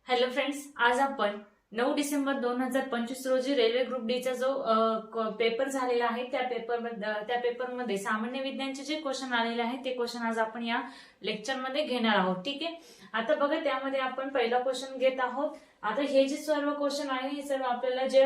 Hello friends, आज आपण 9 डिसेंबर 2025 रोजी रेल्वे ग्रुप डी चा जो पेपर झालेला आहे त्या पेपरमध्ये सामान्य विज्ञानचे जे क्वेश्चन आलेले आहेत ते क्वेश्चन आज आपण या लेक्चरमध्ये घेणार आहोत. ठीक आहे. आता बघा, त्यामध्ये आपण पहिला क्वेश्चन घेत आहोत. आता हे जे सर्व क्वेश्चन आहे हे सर्व आपल्याला जे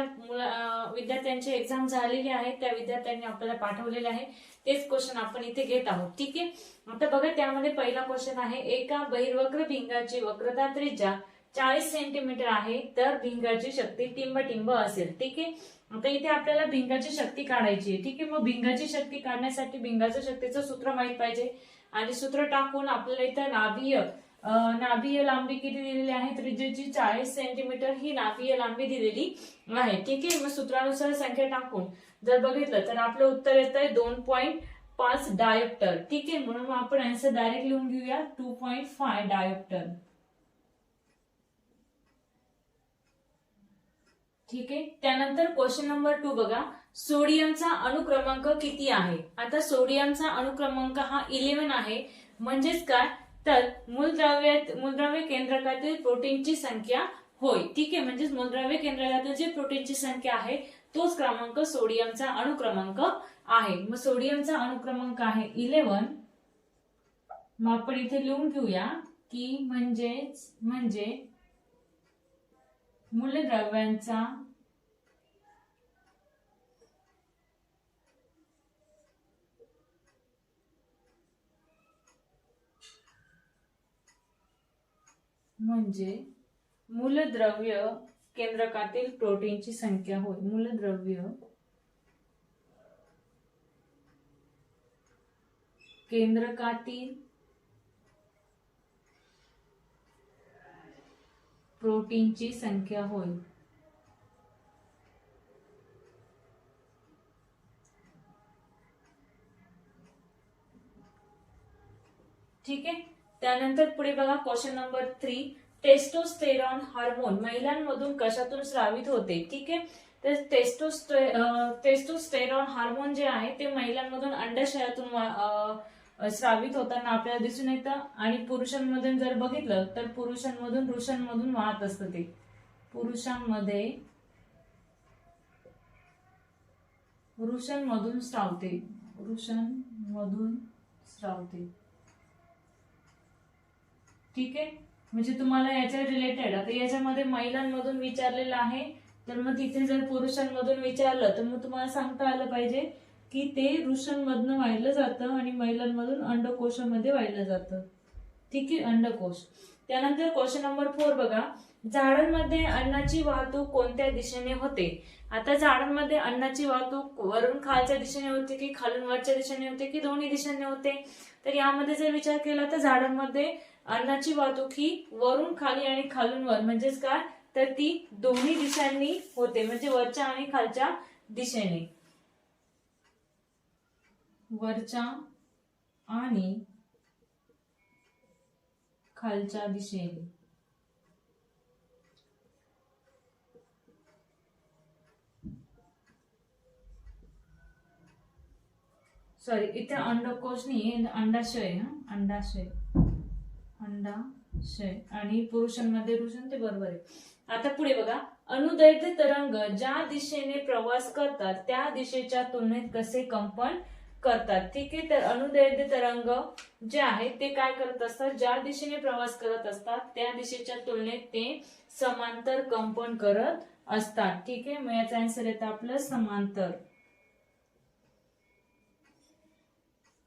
विद्यार्थ्यांची एक्झाम झालेली आहे त्या विद्यार्थ्यांनी आपल्याला पाठवलेले आहे तेच क्वेश्चन आपण इथे घेत आहोत. ठीक आहे. आता बघा, त्यामध्ये पहिला क्वेश्चन आहे, एका बहिर्वक्र भिंगाची वक्रता त्रिज्या 40 सेंटीमीटर आहे तर भिंगाची शक्ती टिंब असेल. ठीक आहे. आता इथे आपल्याला भिंगाची शक्ती काढायची आहे. ठीक आहे. मग भिंगाची शक्ती काढण्यासाठी भिंगाच्या शक्तीचं सूत्र माहित पाहिजे आणि सूत्र टाकून आपल्याला इथं नाभीय लांबी किती दिलेली आहे, त्रिज्येची 40 सेंटीमीटर ही नाभीय लांबी दिलेली आहे. ठीक आहे. मग सूत्रानुसार संख्या टाकून जर बघितलं तर आपलं उत्तर येत आहे 2.5 डायोप्टर. ठीक आहे. म्हणून मग आपण आन्सर डायरेक्ट लिहून घेऊया 2.5 डायोप्टर. ठीक आहे. त्यानंतर क्वेश्चन नंबर 2 बघा, सोडियमचा अणुक्रमांक किती आहे. आता सोडियमचा अणुक्रमांक हा 11 आहे. म्हणजेच काय, तर मूलद्रव्य केंद्रकातील प्रोटीनची संख्या होय. ठीक आहे. म्हणजेच मूलद्रव्य केंद्रकातील जे प्रोटीनची संख्या आहे तोच क्रमांक सोडियमचा अणुक्रमांक आहे. मग सोडियमचा अणुक्रमांक आहे 11. मग आपण इथे लिहून घेऊया की म्हणजे मूलद्रव्यांचा मूलद्रव्य केंद्रकातील प्रोटीनची संख्या होय. मूलद्रव्य केंद्रकातील प्रोटीनची संख्या होय. ठीक आहे. त्यानंतर पुढे बघा, क्वेश्चन नंबर 3, टेस्टोस्टेरॉन हार्मोन महिलांमधून कशातून स्रावित होते. ठीक आहे. तर टेस्टोस्टेरॉन हार्मोन जे आहे ते महिलांमधून अंडाशयातून स्रावित होताना आपल्याला दिसून येतं आणि पुरुषांमधून जर बघितलं तर वृषणमधून वाहत असतं. ते वृषणमधून स्रावते. ठीक आहे. म्हणजे तुम्हाला याच्या रिलेटेड आता याच्यामध्ये महिलांमधून विचारलेलं आहे, तर मग तिथे जर पुरुषांमधून विचारलं तर मग तुम्हाला सांगता आलं पाहिजे की ते वृषणमधनं वाहिलं जातं आणि महिलांमधून अंडकोशामध्ये वाहिलं जातं. ठीक आहे, अंडकोश. त्यानंतर क्वेश्चन नंबर 4 बघा, झाडांमध्ये अन्नाची वाहतूक कोणत्या दिशेने होते. आता झाडांमध्ये अन्नाची वाहतूक वरून खालच्या दिशेने होते की खालून वरच्या दिशेने होते की दोन्ही दिशांनी होते. तर यामध्ये जर विचार केला तर झाडांमध्ये अन्नाची वाहतूक ही वरून खाली आणि खालून वर, म्हणजेच काय, तर ती दोन्ही दिशांनी होते. म्हणजे वरच्या आणि खालच्या दिशेने. वरच्या आणि खालच्या दिशेने. सॉरी, इथे अंडकोश नाही, अंडाशय. अंडाशय आणि पुरुषांमध्ये वृषण, ते बरोबर आहे. आता पुढे बघा, अनुदैर्ध्य तरंग ज्या दिशेने प्रवास करतात त्या दिशेच्या तुलनेत कसे कंपन करतात. ठीक आहे. तर अनुदैर्ध्य तरंग जे आहेत ते काय करत असतात, ज्या दिशेने प्रवास करत असतात त्या दिशेच्या तुलनेत ते समांतर कंपन करत असतात. ठीक आहे. मग याचा आन्सर येतं आपलं समांतर.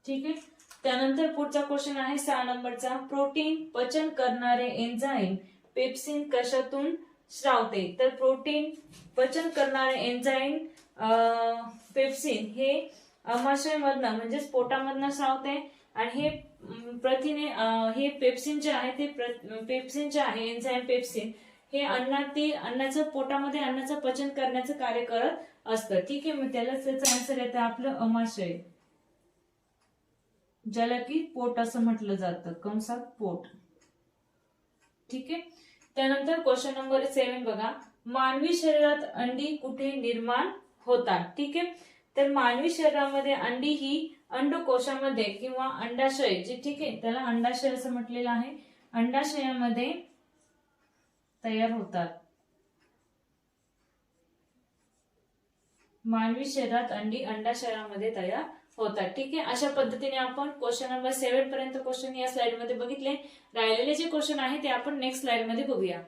ठीक आहे. त्यानंतर पुढचा क्वेश्चन आहे 6 नंबरचा, प्रोटीन पचन करणारे एन्झाईम पेप्सिन कशातून स्रावते. तर प्रोटीन पचन करणारे एन्झाईम पेप्सिन हे आमाशयामधनं म्हणजेच पोटामधनं स्रावते आणि हे प्रथिने हे पेप्सिन जे आहे एन्झाईम पेप्सिन हे अन्नाचं पोटामध्ये अन्नाचं पचन करण्याचं कार्य करत असतं. ठीक आहे. मग त्यालाच त्याचं आन्सर येतं आपलं आमाशय, ज्याला की पोट असं म्हटलं जातं, कंसात पोट. ठीक आहे. त्यानंतर क्वेश्चन नंबर 7 बघा, मानवी शरीरात अंडी कुठे निर्माण होतात. ठीक आहे. तर मानवी शरीरामध्ये अंडी ही अंडकोशामध्ये किंवा अंडाशय, जे ठीक आहे त्याला अंडाशय असं म्हटलेलं आहे, अंडाशयामध्ये तयार होतात. मानवी शरीरात अंडी अंडाशयामध्ये तयार होतात. ठीक आहे, अशा पद्धतीने आपण क्वेश्चन नंबर 7 पर्यंत क्वेश्चन या स्लाइड मध्ये बघितले. राहिलेले जे क्वेश्चन आहे ते आपण नेक्स्ट स्लाइड मध्ये बघूया.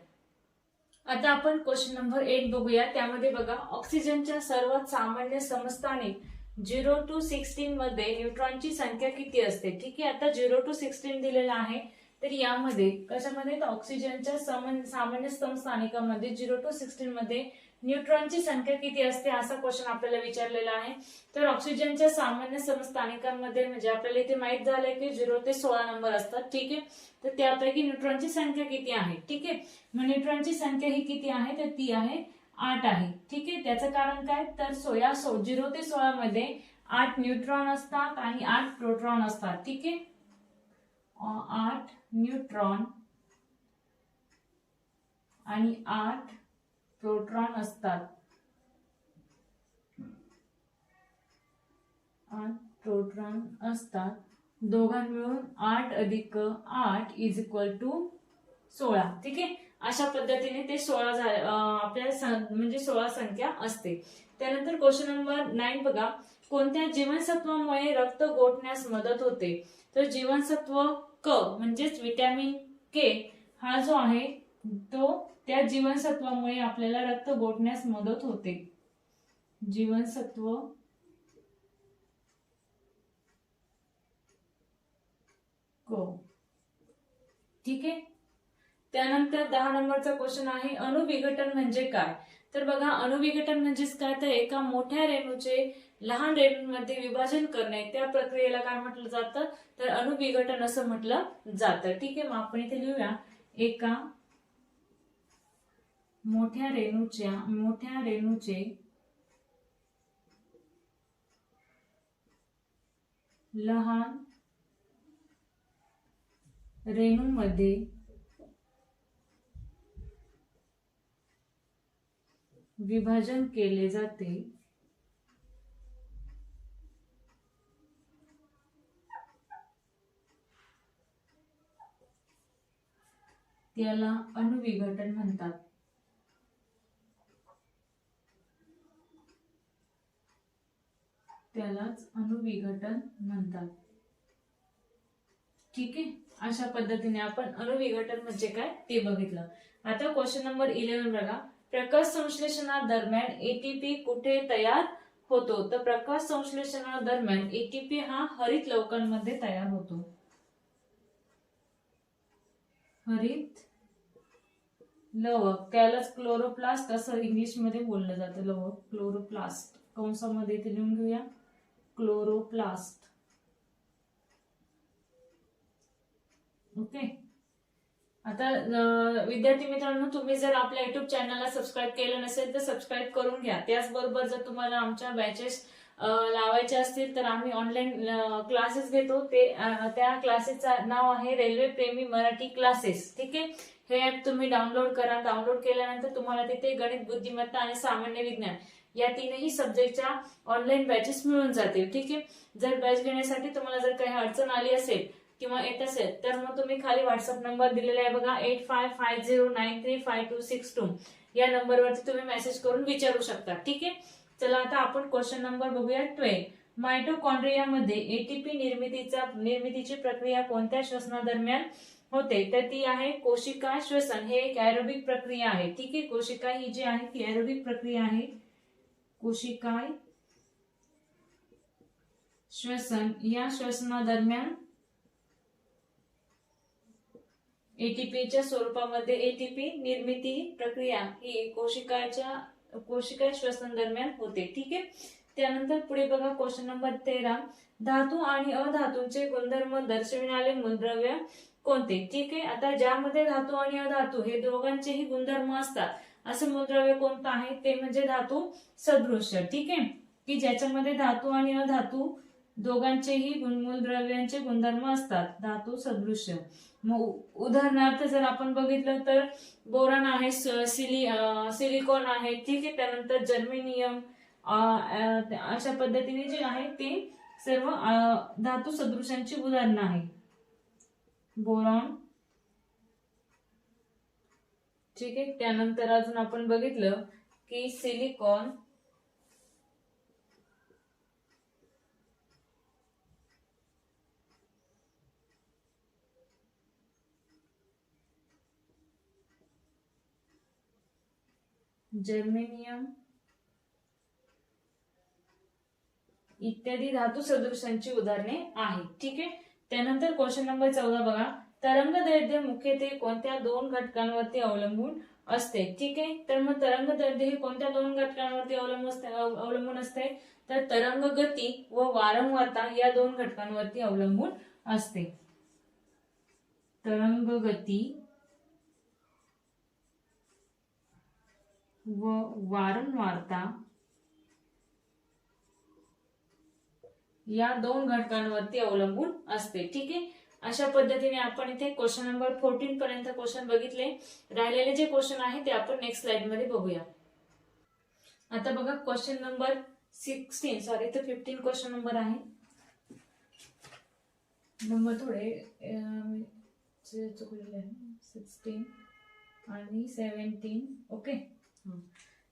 आता आपण क्वेश्चन नंबर 8 बघूया. त्यामध्ये बघा, ऑक्सिजनच्या सर्वात सामान्य समस्थानिक 0 to 16 मध्ये न्यूट्रॉनची संख्या किती असते? ठीक आहे, आता 0 to 16 दिलेला आहे. तर यामध्ये कशामध्ये, ऑक्सिजनच्या सामान्य समस्थानिकामध्ये 0 to 16 मध्ये न्यूट्रॉनची संख्या किती असते असा क्वेश्चन आपल्याला विचारलेला आहे. तर ऑक्सिजनच्या सामान्य समस्थानिकांमध्ये म्हणजे आपल्याला इथे माहित झालंय की 0 ते 16 नंबर असतात. ठीक आहे, तर त्यापैकी न्यूट्रॉनची संख्या किती आहे? ठीक आहे, मग न्यूट्रॉनची संख्या ही किती आहे? तर ती आहे 8 आहे. ठीक आहे, त्याचं कारण काय? तर 0 ते 16 मध्ये 8 न्यूट्रॉन असतात आणि 8 प्रोटॉन असतात. ठीक आहे, 8 न्यूट्रॉन आणि 8 प्रोटॉन असतात. 8 प्रोटॉन असतात. दोघां मिळून 8 अधिक 8 इज इक्वल टू 16. ठीक आहे, अशा पद्धतीने ते 16 आपल्या म्हणजे 16 संख्या असते. त्यानंतर क्वेश्चन नंबर 9 बघा, कोणत्या जीवनसत्वामुळे रक्त गोठण्यास मदत होते? तर जीवनसत्व क म्हणजेच विटॅमिन के हा जो आहे तो त्या जीवनसत्वामुळे आपल्याला रक्त गोठण्यास मदत होते. जीवनसत्व क. ठीक आहे, त्यानंतर 10 नंबरचा क्वेश्चन आहे, अणुविघटन म्हणजे काय? तर बघा, अणुविघटन म्हणजेच काय? तर एका मोठ्या रेणूचे लहान रेणूंमध्ये विभाजन करणे, त्या प्रक्रियेला काय म्हटलं जातं? तर अणुविघटन असं म्हटलं जातं. ठीक आहे, मग आपण इथे लिहूया, एका मोठ्या रेणूचे लहान रेणूंमध्ये विभाजन केले जाते. त्याला अणुविघटन म्हणतात. त्यालाच अणुविघटन म्हणतात. ठीक आहे, अशा पद्धतीने आपण अणुविघटन म्हणजे काय ते बघितलं. आता क्वेश्चन नंबर 11 बघा, प्रकाश संश्लेषणादरम्यान एटीपी कुठे तयार होतो? तर प्रकाश संश्लेषणादरम्यान एटीपी हा हरित लवकांमध्ये तयार होतो. हरित लवक, त्यालाच क्लोरोप्लास्ट असं इंग्लिश मध्ये बोललं जातं. लवक क्लोरोप्लास्ट, कंसामध्ये इथे लिहून घेऊया, क्लोरोप्लास्ट. ओके, आता विद्यार्थी मित्रांनो, तुम्ही जर आपल्या युट्यूब चॅनलला सबस्क्राईब केलं नसेल तर सबस्क्राईब करून घ्या. त्याचबरोबर जर तुम्हाला आमच्या बॅचेस लावायचे असतील तर आम्ही ऑनलाईन क्लासेस घेतो. त्या क्लासेसचं नाव आहे रेल्वे प्रेमी मराठी क्लासेस. ठीक आहे, हे ऍप तुम्ही डाउनलोड करा. डाउनलोड केल्यानंतर तुम्हाला तिथे गणित, बुद्धिमत्ता आणि सामान्य विज्ञान या तीनही सब्जेक्टच्या ऑनलाईन बॅचेस मिळून जातील. ठीक आहे, जर बॅच घेण्यासाठी तुम्हाला जर काही अडचण आली असेल किंवा येत असेल तर मग तुम्ही खाली व्हॉट्सअप नंबर दिलेला आहे बघा, 8550935262 या नंबरवरती तुम्ही मेसेज करून विचारू शकता. ठीक आहे, चला आता आपण क्वेश्चन नंबर बघूया 12. मायटोकॉन्ड्रियामध्ये एटीपी निर्मितीची प्रक्रिया कोणत्या श्वसनादरम्यान होते? तर ती आहे कोशिका श्वसन. हे एक एरोबिक प्रक्रिया आहे. ठीक आहे, कोशिका ही जी आहे ती एरोबिक प्रक्रिया आहे. कोशिकाय श्वसन या श्वसनादरम्यान एटीपीच्या स्वरूपामध्ये एटीपी निर्मिती प्रक्रिया ही कोशिका श्वसन दरम्यान होते. ठीक आहे, त्यानंतर पुढे बघा क्वेश्चन नंबर 13. धातू आणि अधातूंचे गुणधर्म दर्शविणारे मूलद्रव्य कोणते? ठीक आहे, आता ज्यामध्ये धातू आणि अधातू हे दोघांचेही गुणधर्म असतात असं मूलद्रव्य कोणतं आहे? ते म्हणजे धातू सदृश्य. ठीक आहे, की ज्याच्यामध्ये धातू आणि अधातू दोघांचेही मूलद्रव्यांचे गुणधर्म असतात. धातू सदृश्य. मग उदाहरणार्थ जर आपण बघितलं तर बोरॉन आहे, सिलिकॉन आहे. ठीक आहे, त्यानंतर जर्मेनियम, अशा पद्धतीने जे आहे ते सर्व धातू सदृशांची उदाहरणं आहेत. बोरॉन, ठीक आहे. त्यानंतर अजून आपण बघितलं की सिलिकॉन, जर्मेनियम इत्यादी धातू सदृशांची उदाहरणे आहेत. ठीक आहे. त्यानंतर क्वेश्चन नंबर 14 बघा, तरंगदैर्घ्य मुख्यत्वे कोणत्या दोन घटकांवरती अवलंबून असते. ठीक आहे. तर मग तरंगदैर्घ्य हे कोणत्या दोन घटकांवरती अवलंबून असते, तर तरंग गती व वारंवारता या दोन घटकांवरती अवलंबून असते. तरंग गती व वारंवारता या दोन घटकांवरती अवलंबून असते. ठीक आहे. अशा पद्धतीने आपण इथे क्वेश्चन नंबर 14 पर्यंत क्वेश्चन बघितले. राहिलेले जे क्वेश्चन आहे ते आपण नेक्स्ट स्लाइड मध्ये बघूया. आता बघा क्वेश्चन नंबर 15 क्वेश्चन नंबर आहे. नंबर थोडे चुकलेले आहे, 16 आणि 17. ओके.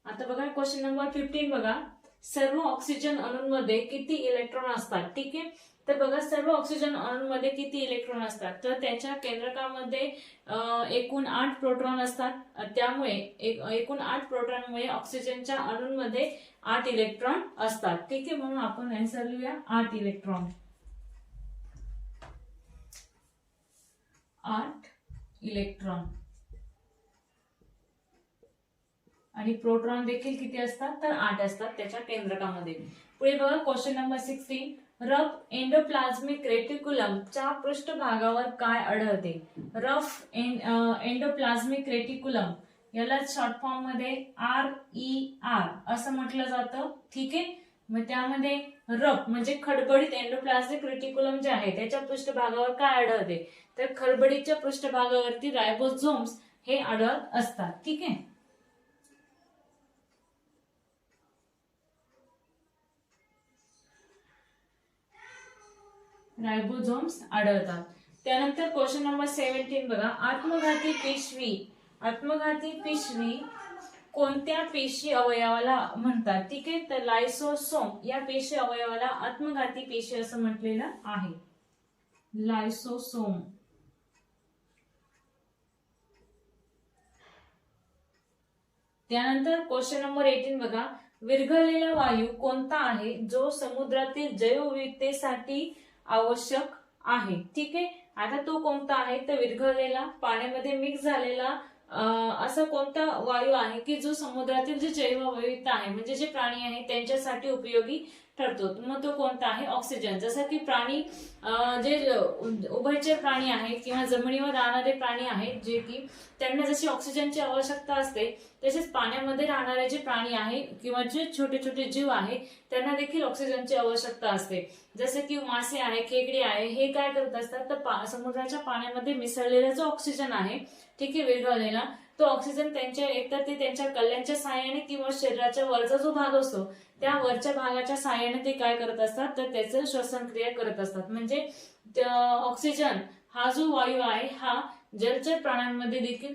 आता बघा क्वेश्चन नंबर 15 बघा, सर्व ऑक्सिजन अणूंमध्ये किती इलेक्ट्रॉन असतात. ठीक आहे. तर बघा सर्व ऑक्सिजन अणूंमध्ये किती इलेक्ट्रॉन असतात, तर त्याच्या केंद्रकामध्ये एकूण 8 प्रोटॉन असतात. त्यामुळे एकूण 8 प्रोटॉनमुळे ऑक्सिजनच्या अणूंमध्ये 8 इलेक्ट्रॉन असतात. ठीक आहे. म्हणून आपण आन्सर लिहूया 8 इलेक्ट्रॉन. 8 इलेक्ट्रॉन आणि प्रोटॉन देखील किती असतात, तर 8 असतात त्याच्या केंद्रकामध्ये. पुढे बघा क्वेश्चन नंबर 16, रफ एंडोप्लाझ्मिक रेटिक्युलमच्या पृष्ठभागावर काय आढळते. रफ एंडोप्लाझ्मिक रेटिक्युलम याला शॉर्ट फॉर्म मध्ये RER असं म्हटलं जातं. ठीक आहे. मग त्यामध्ये रफ म्हणजे खडबडीत एंडोप्लाझ्मिक रेटिक्युलम जे आहे त्याच्या पृष्ठभागावर काय आढळते, तर खडबडीच्या पृष्ठभागावरती रायबोझोम्स हे आढळत असतात. ठीक आहे. रायबोझोम्स आढळतात. त्यानंतर क्वेश्चन नंबर 17 बघा, आत्मघाती पिशवी कोणत्या पेशी अवयवाला म्हणतात. ठीक आहे. तर लायसोसोम या पेशी अवयवाला आत्मघाती पेशी असं म्हटलेलं आहे. लायसोसोम. त्यानंतर क्वेश्चन नंबर 18 बघा, विरघळलेला वायू कोणता आहे जो समुद्रातील जैवविविधतेसाठी आवश्यक आहे. ठीक आहे. आता तो कोणता आहे, तर विरघळलेला, पाण्यामध्ये मिक्स झालेला असा कोणता वायू आहे की जो समुद्रातील जे जैवविविधता आहे म्हणजे जे प्राणी आहे त्यांच्यासाठी उपयोगी ठरतो. मग तो कोणता आहे, ऑक्सिजन. जसं की प्राणी जे उभयचर प्राणी आहेत किंवा जमिनीवर राहणारे प्राणी आहेत जे की त्यांना जशी ऑक्सिजनची आवश्यकता असते, तसेच पाण्यामध्ये राहणारे जे प्राणी आहे किंवा जे छोटे छोटे जीव आहे त्यांना देखील ऑक्सिजनची आवश्यकता असते. जसे की मासे आहे, खेकडे आहे, हे काय करत असतात, तर समुद्राच्या पाण्यामध्ये मिसळलेला जो ऑक्सिजन आहे, ठीक आहे, विरघळलेला, तो ऑक्सिजन त्यांच्या एकतर ते त्यांच्या कल्ल्यांच्या सहाय्याने किंवा शरीराच्या वरचा जो भाग असतो त्या वरच्या भागाच्या सहाय्याने ते काय करत असतात, तर त्याचं श्वसन क्रिया करत असतात. म्हणजे ऑक्सिजन हा जो वायू आहे हा जलचर प्राण्यांमध्ये देखील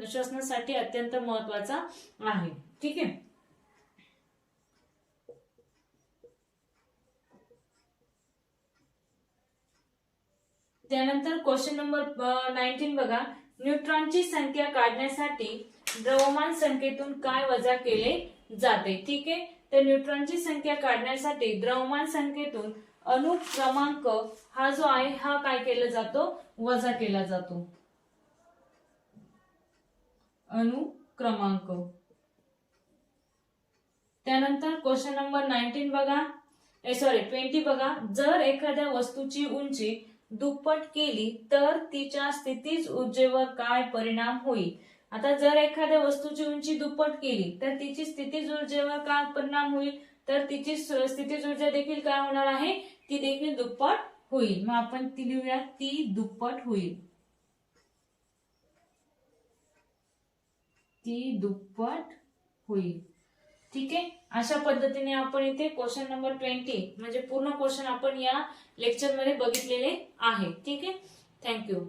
श्वसनासाठी अत्यंत महत्वाचा आहे. ठीक आहे. त्यानंतर क्वेश्चन नंबर 19 बघा, न्यूट्रॉनची संख्या काढण्यासाठी द्रव्यमान संख्येतून काय वजा केले जाते. ठीक आहे. तर न्यूट्रॉनची संख्या काढण्यासाठी द्रव्यमान संख्येतून अणु क्रमांक हा जो आहे हा काय केला जातो, वजा केला जातो. अणु क्रमांक. त्यानंतर क्वेश्चन नंबर 19 बघा, 20 बघा, जर एखाद्या वस्तूची उंची दुप्पट केली तर तिच्या स्थितीज ऊर्जेवर काय परिणाम होईल. आता जर एखाद्या वस्तूची उंची दुप्पट केली तर तिची स्थितीज ऊर्जेवर काय परिणाम होईल, तर तिची स्थितीज ऊर्जा देखील काय होणार आहे, ती देखील दुप्पट होईल. मग आपण ती लिहूया, ती दुप्पट होईल. ती दुप्पट होईल. ठीक आहे. अशा पद्धतीने आपण इथे क्वेश्चन नंबर 20 म्हणजे पूर्ण क्वेश्चन आपण या लेक्चर मध्ये बघितलेले आहे. ठीक आहे. थँक्यू.